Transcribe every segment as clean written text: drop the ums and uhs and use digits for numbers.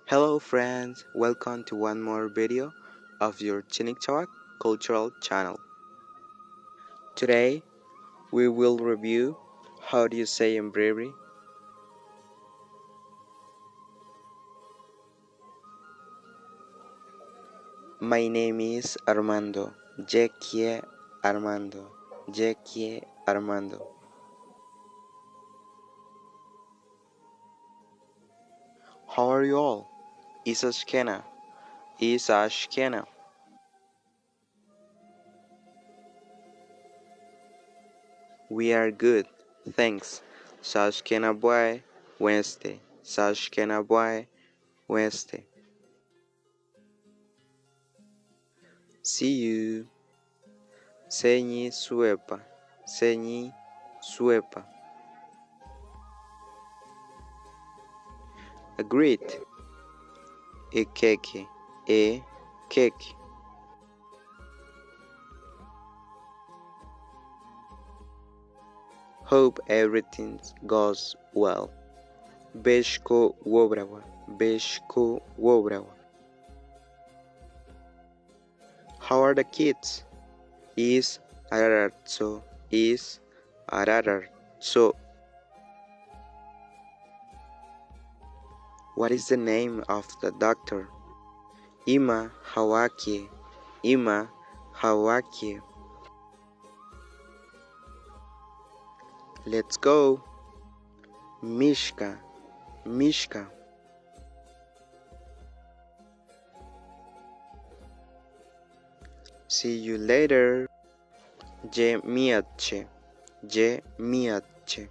Hello friends, welcome to one more video of your Chinik cultural channel. Today we will review how do you say embrevi. My name is Armando. Jekie Armando. Jekie Armando. How are you all? Isa Shkena. Isa Shkena. We are good, thanks. Sashkena boy, Wednesday. Sashkena boy, Wednesday. See you. Senyi suepa. Senyi suepa. Agreed. E keke. E keke. Hope everything goes well. Beshko wobrawa. Beshko wobrawa. How are the kids? Is ararartso. Is ararartso. What is the name of the doctor? Ima Hawakie. Ima Hawakie. Let's go. Mishka. Mishka. See you later. Jemiache. Jemiache.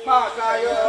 Makaya